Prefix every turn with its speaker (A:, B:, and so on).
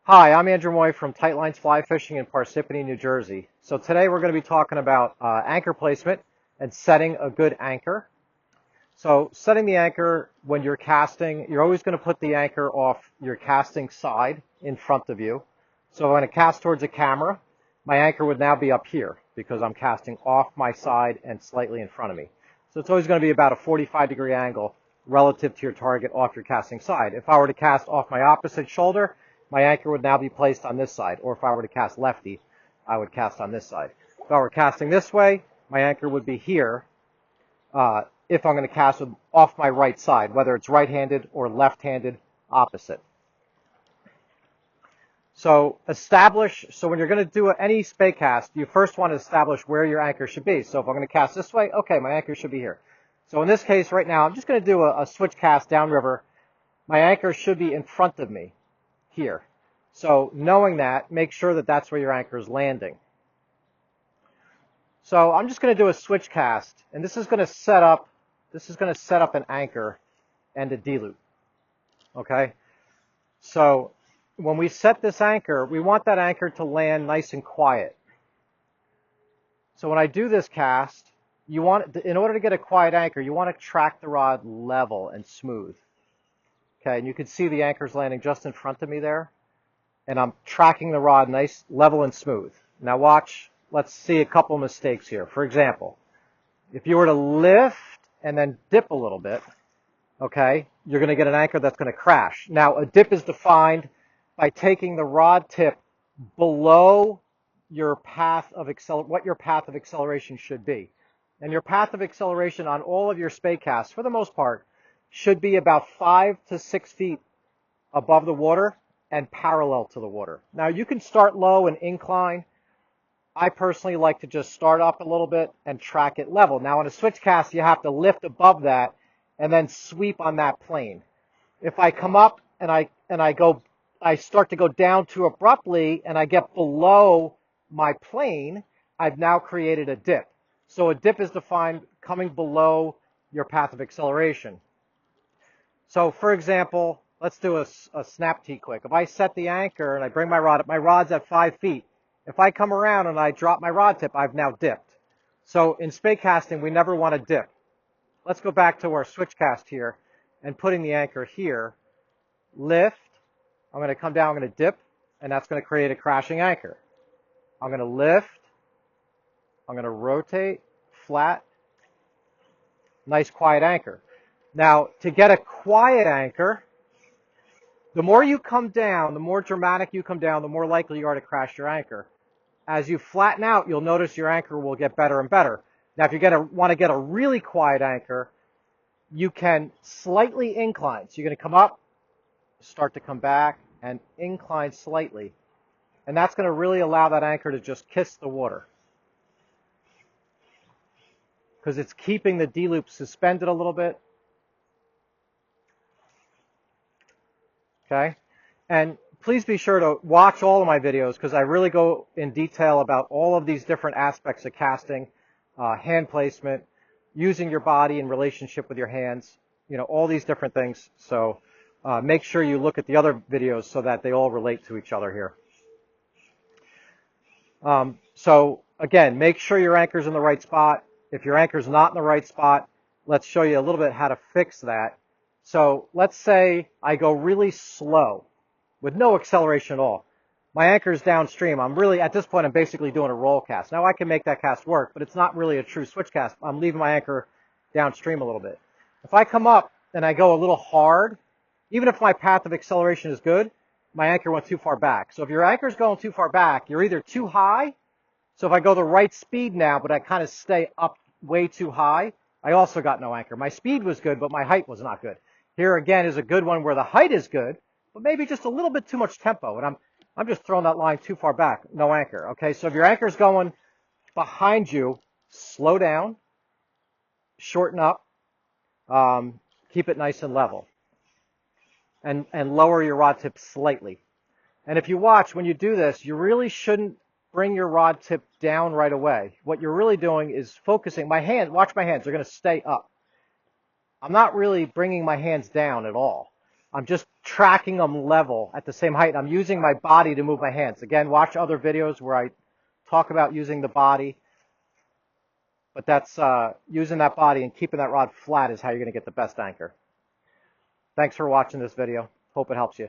A: Hi, I'm Andrew Moy from Tight Lines Fly Fishing in Parsippany, New Jersey. So today we're going to be talking about anchor placement and setting a good anchor. So setting the anchor when you're casting, you're always going to put the anchor off your casting side in front of you. So when I cast towards the camera, my anchor would now be up here because I'm casting off my side and slightly in front of me. So it's always going to be about a 45-degree angle relative to your target off your casting side. If I were to cast off my opposite shoulder, my anchor would now be placed on this side. Or if I were to cast lefty, I would cast on this side. If I were casting this way, my anchor would be here if I'm going to cast off my right side, whether it's right-handed or left-handed opposite. So when you're going to do any spey cast, you first want to establish where your anchor should be. So if I'm going to cast this way, okay, my anchor should be here. So in this case right now, I'm just going to do a switch cast downriver. My anchor should be in front of me here. So knowing that, make sure that that's where your anchor is landing. So I'm just going to do a switch cast, and this is going to set up an anchor and a D-loop. Okay? So when we set this anchor, we want that anchor to land nice and quiet. So when I do this cast, in order to get a quiet anchor, you want to track the rod level and smooth. Okay, and you can see the anchor's landing just in front of me there. And I'm tracking the rod nice, level, and smooth. Now watch, let's see a couple mistakes here. For example, if you were to lift and then dip a little bit, okay, you're going to get an anchor that's going to crash. Now, a dip is defined by taking the rod tip below your path of what your path of acceleration should be. And your path of acceleration on all of your spey casts, for the most part, should be about 5 to 6 feet above the water and parallel to the water. Now, you can start low and incline. I personally like to just start up a little bit and track it level. Now, on a switch cast, you have to lift above that and then sweep on that plane. If I come up and I start to go down too abruptly and I get below my plane, I've now created a dip. So a dip is defined coming below your path of acceleration. So for example, let's do a snap tee quick. If I set the anchor and I bring my rod up, my rod's at 5 feet. If I come around and I drop my rod tip, I've now dipped. So in spey casting, we never want to dip. Let's go back to our switch cast here and putting the anchor here. Lift. I'm going to come down, I'm going to dip, and that's going to create a crashing anchor. I'm going to lift. I'm going to rotate, flat, nice quiet anchor. Now, to get a quiet anchor, the more you come down, the more dramatic you come down, the more likely you are to crash your anchor. As you flatten out, you'll notice your anchor will get better and better. Now, if you want to get a really quiet anchor, you can slightly incline. So you're going to come up, start to come back, and incline slightly. And that's going to really allow that anchor to just kiss the water, because it's keeping the D-loop suspended a little bit. Okay? And please be sure to watch all of my videos, because I really go in detail about all of these different aspects of casting, hand placement, using your body in relationship with your hands, all these different things. So make sure you look at the other videos so that they all relate to each other here. So again, make sure your anchor's in the right spot. If your anchor's not in the right spot, let's show you a little bit how to fix that. So let's say I go really slow with no acceleration at all. My anchor's downstream. At this point, I'm basically doing a roll cast. Now I can make that cast work, but it's not really a true switch cast. I'm leaving my anchor downstream a little bit. If I come up and I go a little hard, even if my path of acceleration is good, my anchor went too far back. So if your anchor's going too far back, you're either too high. So if I go the right speed now, but I kind of stay up way too high, I also got no anchor. My speed was good, but my height was not good. Here again is a good one where the height is good, but maybe just a little bit too much tempo. And I'm just throwing that line too far back. No anchor. Okay, so if your anchor's going behind you, slow down, shorten up, keep it nice and level, and lower your rod tip slightly. And if you watch, when you do this, you really shouldn't bring your rod tip down right away. What you're really doing is focusing. Watch my hands, they're going to stay up. I'm not really bringing my hands down at all. I'm just tracking them level at the same height. I'm using my body to move my hands. Again, watch other videos where I talk about using the body, but that's using that body and keeping that rod flat is how you're going to get the best anchor. Thanks for watching this video. Hope it helps you.